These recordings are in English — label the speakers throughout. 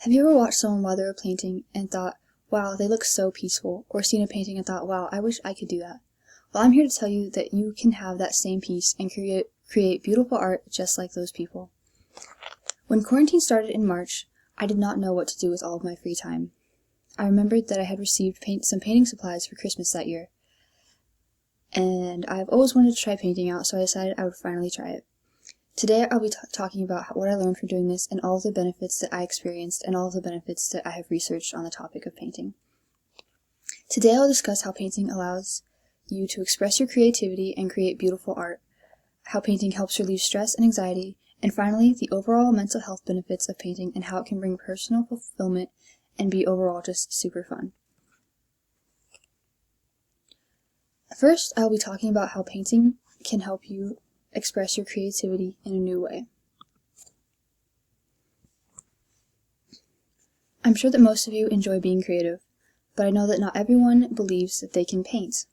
Speaker 1: Have you ever watched someone while they were painting and thought, wow, they look so peaceful, or seen a painting and thought, wow, I wish I could do that? Well, I'm here to tell you that you can have that same peace and create beautiful art just like those people. When quarantine started in March, I did not know what to do with all of my free time. I remembered that I had received some painting supplies for Christmas that year, and I've always wanted to try painting out, so I decided I would finally try it. Today I'll be talking about what I learned from doing this and all of the benefits that I experienced and all of the benefits that I have researched on the topic of painting. Today I'll discuss how painting allows you to express your creativity and create beautiful art, how painting helps relieve stress and anxiety, and finally the overall mental health benefits of painting and how it can bring personal fulfillment and be overall just super fun. First, I'll be talking about how painting can help you express your creativity in a new way. I'm sure that most of you enjoy being creative, but I know that not everyone believes that they can paint.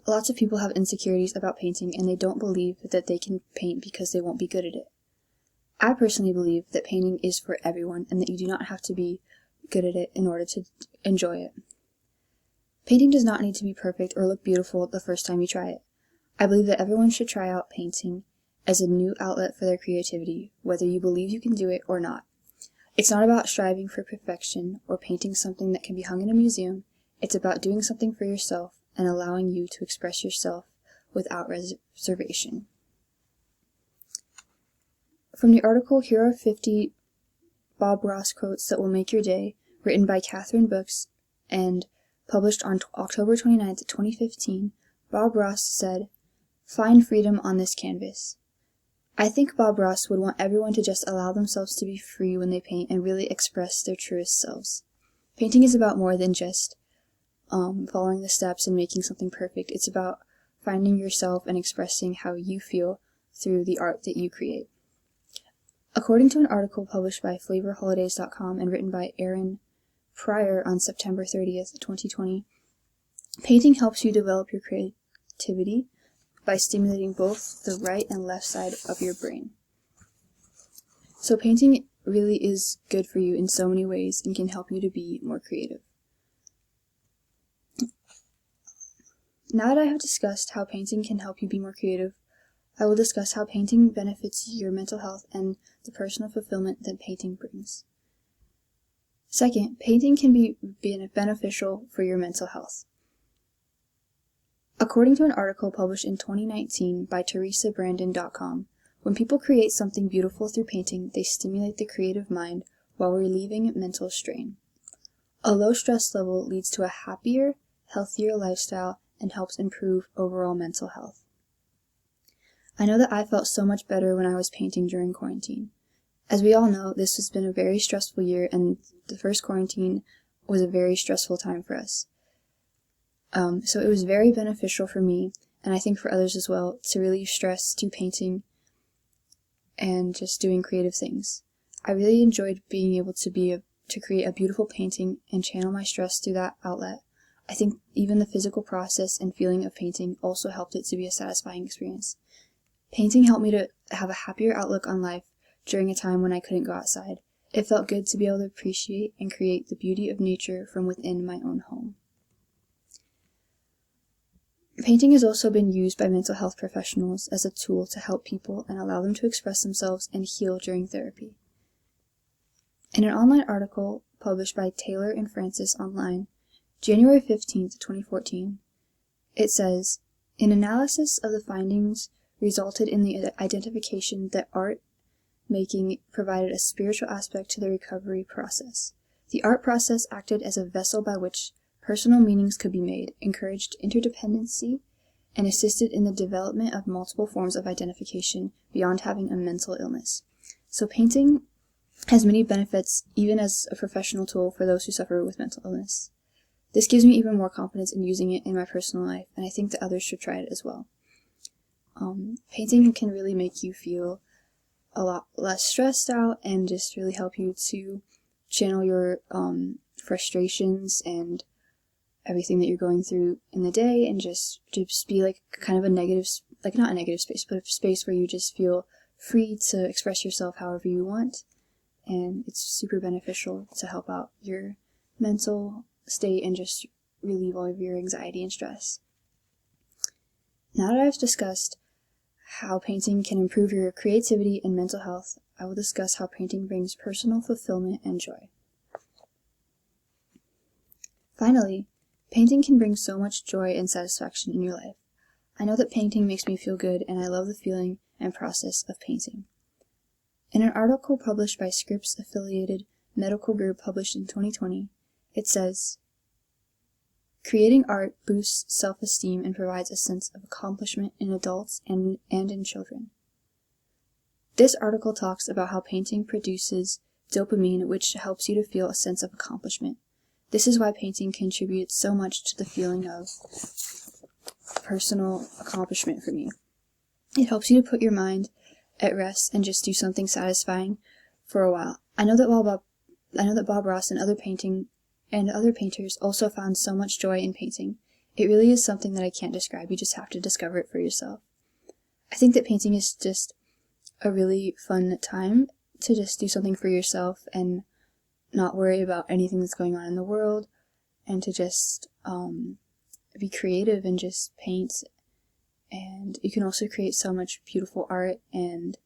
Speaker 1: Lots of people have insecurities about painting and they don't believe that they can paint because they won't be good at it. I personally believe that painting is for everyone and that you do not have to be good at it in order to enjoy it. Painting does not need to be perfect or look beautiful the first time you try it. I believe that everyone should try out painting as a new outlet for their creativity, whether you believe you can do it or not. It's not about striving for perfection or painting something that can be hung in a museum. It's about doing something for yourself and allowing you to express yourself without reservation. From the article, Here Are 50 Bob Ross Quotes That Will Make Your Day, written by Catherine Brooks and published on October 29, 2015, Bob Ross said, "Find freedom on this canvas." I think Bob Ross would want everyone to just allow themselves to be free when they paint and really express their truest selves. Painting is about more than just following the steps and making something perfect. It's about finding yourself and expressing how you feel through the art that you create. According to an article published by flavorholidays.com and written by Aaron Pryor on September 30th, 2020, painting helps you develop your creativity by stimulating both the right and left side of your brain. So painting really is good for you in so many ways and can help you to be more creative. Now that I have discussed how painting can help you be more creative, I will discuss how painting benefits your mental health and the personal fulfillment that painting brings. Second, painting can be beneficial for your mental health. According to an article published in 2019 by teresabrandon.com, when people create something beautiful through painting, they stimulate the creative mind while relieving mental strain. A low stress level leads to a happier, healthier lifestyle and helps improve overall mental health. I know that I felt so much better when I was painting during quarantine. As we all know, this has been a very stressful year, and the first quarantine was a very stressful time for us. So it was very beneficial for me, and I think for others as well, to relieve stress through painting and just doing creative things. I really enjoyed being able to create a beautiful painting and channel my stress through that outlet. I think even the physical process and feeling of painting also helped it to be a satisfying experience. Painting helped me to have a happier outlook on life during a time when I couldn't go outside. It felt good to be able to appreciate and create the beauty of nature from within my own home. Painting has also been used by mental health professionals as a tool to help people and allow them to express themselves and heal during therapy. In an online article published by Taylor and Francis online, January 15, 2014, it says, "An analysis of the findings resulted in the identification that art making provided a spiritual aspect to the recovery process. The art process acted as a vessel by which personal meanings could be made, encouraged interdependency, and assisted in the development of multiple forms of identification beyond having a mental illness." So painting has many benefits, even as a professional tool for those who suffer with mental illness. This gives me even more confidence in using it in my personal life, and I think that others should try it as well. Painting can really make you feel a lot less stressed out and just really help you to channel your frustrations and everything that you're going through in the day, and just be like kind of a negative, like not a negative space, but a space where you just feel free to express yourself however you want and it's super beneficial to help out your mental state and just relieve all of your anxiety and stress. Now that I've discussed how painting can improve your creativity and mental health, I will discuss how painting brings personal fulfillment and joy. Finally, painting can bring so much joy and satisfaction in your life. I know that painting makes me feel good, and I love the feeling and process of painting. In an article published by Scripps Affiliated Medical Group published in 2020, it says, "Creating art boosts self-esteem and provides a sense of accomplishment in adults and in children." This article talks about how painting produces dopamine, which helps you to feel a sense of accomplishment. This is why painting contributes so much to the feeling of personal accomplishment for me. It helps you to put your mind at rest and just do something satisfying for a while. I know that Bob Ross and other painters also found so much joy in painting. It really is something that I can't describe. You just have to discover it for yourself. I think that painting is just a really fun time to just do something for yourself and not worry about anything that's going on in the world, and to just be creative and just paint. And you can also create so much beautiful art, and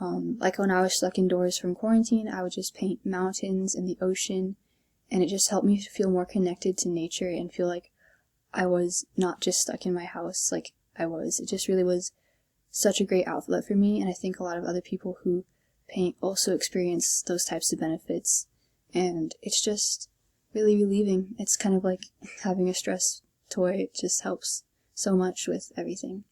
Speaker 1: like when I was stuck indoors from quarantine, I would just paint mountains and the ocean, and it just helped me to feel more connected to nature and feel like I was not just stuck in my house like I was. It just really was such a great outlet for me, and I think a lot of other people who paint also experience those types of benefits, and it's just really relieving. It's kind of like having a stress toy. It just helps so much with everything.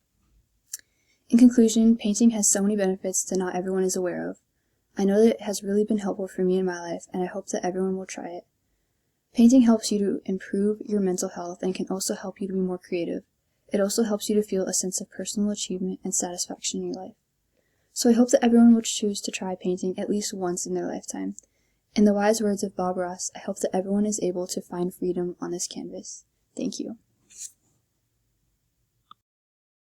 Speaker 1: In conclusion, painting has so many benefits that not everyone is aware of. I know that it has really been helpful for me in my life, and I hope that everyone will try it. Painting helps you to improve your mental health and can also help you to be more creative. It also helps you to feel a sense of personal achievement and satisfaction in your life. So I hope that everyone will choose to try painting at least once in their lifetime. In the wise words of Bob Ross, I hope that everyone is able to find freedom on this canvas. Thank you.